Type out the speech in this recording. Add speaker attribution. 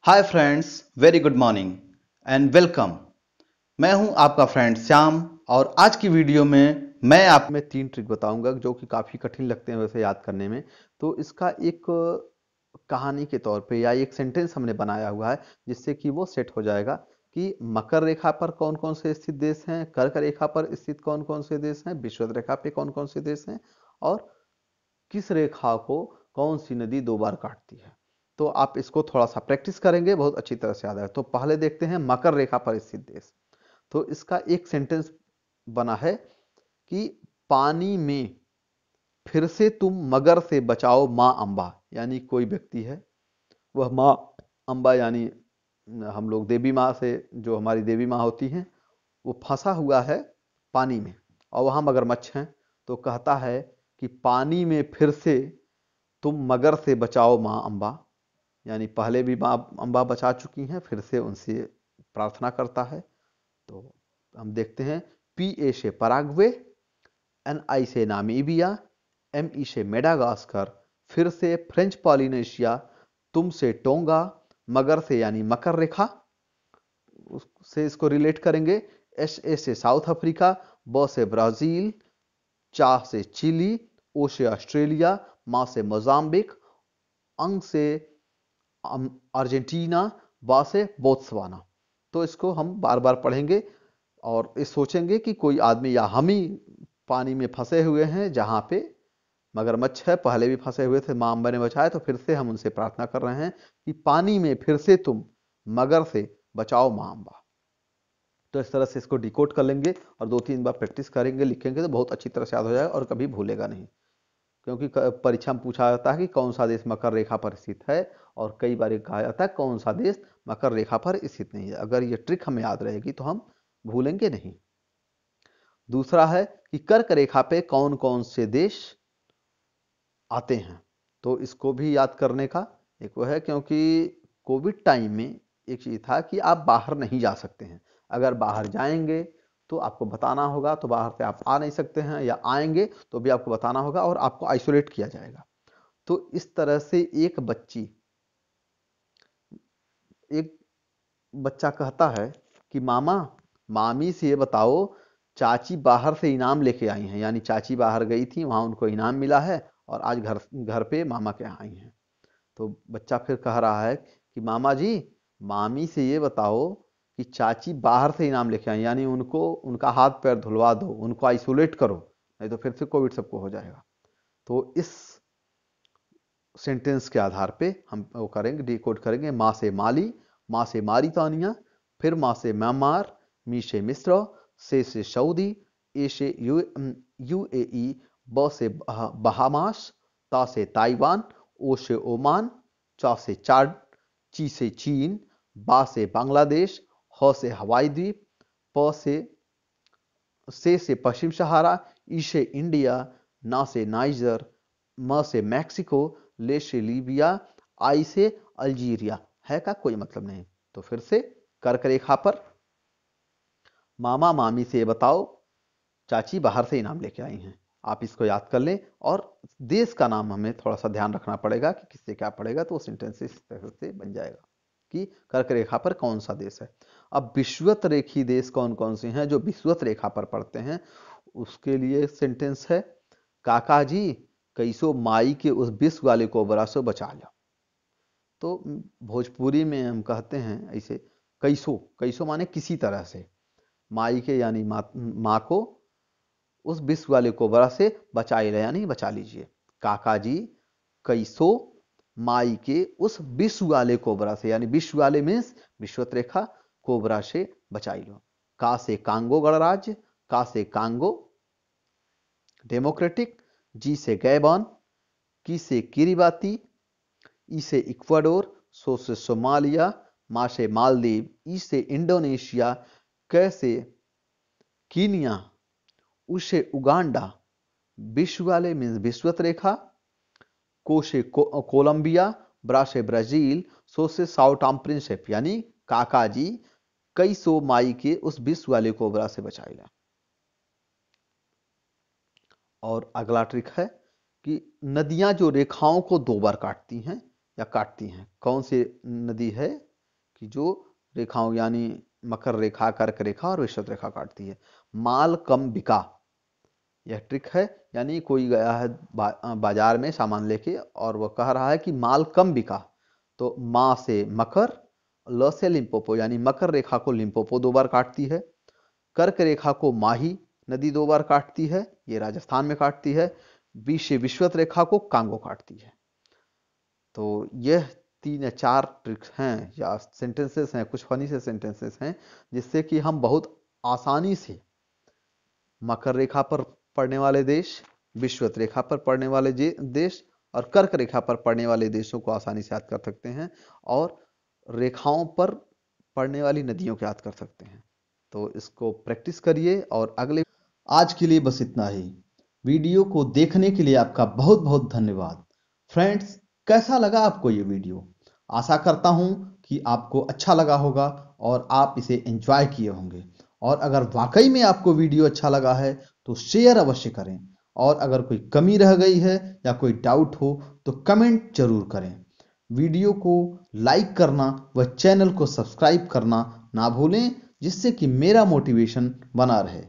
Speaker 1: Hi friends, very good morning and welcome. मैं हूं आपका फ्रेंड श्याम और आज की वीडियो में मैं आप में 3 ट्रिक बताऊंगा जो कि काफ़ी कठिन लगते हैं वैसे याद करने में। तो इसका एक कहानी के तौर पे या एक सेंटेंस हमने बनाया हुआ है जिससे कि वो सेट हो जाएगा कि मकर रेखा पर कौन कौन से स्थित देश हैं, कर्क रेखा पर स्थित कौन कौन से देश हैं, विषुवत रेखा पे कौन कौन से देश हैं और किस रेखा को कौन सी नदी 2 बार काटती है। तो आप इसको थोड़ा सा प्रैक्टिस करेंगे, बहुत अच्छी तरह से याद है। तो पहले देखते हैं मकर रेखा पर स्थित देश। तो इसका एक सेंटेंस बना है कि पानी में फिर से तुम मगर से बचाओ माँ अम्बा। यानी कोई व्यक्ति है, वह माँ अम्बा यानी हम लोग देवी माँ से, जो हमारी देवी माँ होती हैं, वो फंसा हुआ है पानी में और वहाँ मगरमच्छ हैं। तो कहता है कि पानी में फिर से तुम मगर से बचाओ माँ अम्बा। यानी पहले भी माँ अम्बा बचा चुकी हैं, फिर से उनसे प्रार्थना करता है। तो हम देखते हैं, पी ए से पराग्वे, एन आई से नामीबिया, एम ई से मेडागास्कर, फिर से फ्रेंच पॉलिनेशिया, तुम से टोंगा, मगर से यानी मकर रेखा से इसको रिलेट करेंगे। एस ए से साउथ अफ्रीका, ब से ब्राजील, चा से चिली, ओ से ऑस्ट्रेलिया, मा से मोजाम्बिक, अंग से अर्जेंटीना, बा से बोत्सवाना। तो इसको हम बार बार पढ़ेंगे और ये सोचेंगे कि कोई आदमी या हम ही पानी में फंसे हुए हैं जहां पे मगरमच्छ है, पहले भी फंसे हुए थे, माँ अम्बा ने बचाया। तो फिर से हम उनसे प्रार्थना कर रहे हैं कि पानी में फिर से तुम मगर से बचाओ माँ अम्बा। तो इस तरह से इसको डिकोड कर लेंगे और 2-3 बार प्रैक्टिस करेंगे, लिखेंगे तो बहुत अच्छी तरह से याद हो जाएगा और कभी भूलेगा नहीं। क्योंकि परीक्षा में पूछा जाता है कि कौन सा देश मकर रेखा पर स्थित है और कई बार कहा जाता है कौन सा देश मकर रेखा पर स्थित नहीं है। अगर ये ट्रिक हमें याद रहेगी तो हम भूलेंगे नहीं। दूसरा है कि कर्क रेखा पे कौन कौन से देश आते हैं। तो इसको भी याद करने का एक वो है, क्योंकि कोविड टाइम में एक चीज था कि आप बाहर नहीं जा सकते हैं। अगर बाहर जाएंगे तो आपको बताना होगा, तो बाहर से आप आ नहीं सकते हैं, या आएंगे तो भी आपको बताना होगा और आपको आइसोलेट किया जाएगा। तो इस तरह से एक बच्चा कहता है कि मामा, मामी से ये बताओ, चाची बाहर से इनाम लेके आई हैं। यानी चाची बाहर गई थी, वहां उनको इनाम मिला है और आज घर घर पे मामा के यहाँ आई हैं। तो बच्चा फिर कह रहा है कि मामा जी, मामी से ये बताओ कि चाची बाहर से इनाम लेके आई, यानी उनको उनका हाथ पैर धुलवा दो, उनको आइसोलेट करो, नहीं तो फिर से कोविड सबको हो जाएगा। तो इस सेंटेंस के आधार पे हम वो करेंगे, डिकोड करेंगे। माँ से माली, माँ से मारितानिया, फिर माँ से म्यांमार, मी से मिस्र, से सऊदी, ए से यूएई, ब से बहामास, ता से ताइवान, ओ से ओमान, चा से चाड, ची से चीन, बा से बांग्लादेश, ह से हवाई द्वीप, प से पश्चिम सहारा, ई से इंडिया, ना से नाइजर, म से मैक्सिको, ले से लीबिया, आई से अल्जीरिया। है का कोई मतलब नहीं। तो फिर से कर्क रेखा पर मामा मामी से बताओ, चाची बाहर से इनाम लेके आई हैं। आप इसको याद कर लें और देश का नाम हमें थोड़ा सा ध्यान रखना पड़ेगा कि किससे क्या पड़ेगा, तो वो सेंटेंस इस तरह से बन जाएगा कि कर्क रेखा पर कौन सा देश है। अब विषुवत रेखी देश कौन कौन से हैं जो विषुवत रेखा पर पड़ते हैं, उसके लिए सेंटेंस है, काका जी कैसो माई के उस विष वाले कोबरा से बचा लो। तो भोजपुरी में हम कहते हैं ऐसे, कैसो, कैसो माने किसी तरह से, माई के यानी माँ को उस विष वाले कोबरा से बचाई ले, यानी बचा लीजिए। काका जी कैसो माई के उस विष वाले कोबरा से, यानी विष वाले मीन्स विश्वत रेखा, कोबरा से बचाई लो। का से कांगो गणराज्य, का से कांगो डेमोक्रेटिक, जी से गैबॉन, की से किरिबाती, ई से इक्वाडोर, सो से सोमालिया, मा से मालदीव, ई से इंडोनेशिया, कै से कीनिया, उसे उगांडा, विश्व वाले मीन्स विश्वत रेखा, को से कोलंबिया, ब्रा से ब्राजील, सो से साउथ प्रिंसिप, यानी काका जी कई सो माई के उस विश्व वाले कोबरा से बचाएगा। और अगला ट्रिक है कि नदियां जो रेखाओं को 2 बार काटती हैं या काटती हैं, कौन सी नदी है कि जो रेखाओं यानी मकर रेखा, कर्क रेखा और विषुवत रेखा काटती है। माल कम बिका, यह ट्रिक है। यानी कोई गया है बाजार में सामान लेके और वह कह रहा है कि माल कम बिका, तो माँ से मकर, ल से लिम्पोपो, यानी मकर रेखा को लिम्पोपो 2 बार काटती है। कर्क रेखा को माही नदी 2 बार काटती है, ये राजस्थान में काटती है। बी से विषुवत रेखा को कांगो काटती है। तो यह 3 या 4 ट्रिक्स हैं या सेंटेंसेस हैं, कुछ फनी से सेंटेंसेस हैं, जिससे कि हम बहुत आसानी से मकर रेखा पर पड़ने वाले देश, विषुवत रेखा पर पड़ने वाले देश और कर्क रेखा पर पड़ने वाले देशों को आसानी से याद कर सकते हैं और रेखाओं पर पड़ने वाली नदियों को याद कर सकते हैं। तो इसको प्रैक्टिस करिए और अगले। आज के लिए बस इतना ही। वीडियो को देखने के लिए आपका बहुत बहुत धन्यवाद। फ्रेंड्स, कैसा लगा आपको ये वीडियो? आशा करता हूं कि आपको अच्छा लगा होगा और आप इसे एंजॉय किए होंगे। और अगर वाकई में आपको वीडियो अच्छा लगा है तो शेयर अवश्य करें, और अगर कोई कमी रह गई है या कोई डाउट हो तो कमेंट जरूर करें। वीडियो को लाइक करना व चैनल को सब्सक्राइब करना ना भूलें, जिससे कि मेरा मोटिवेशन बना रहे।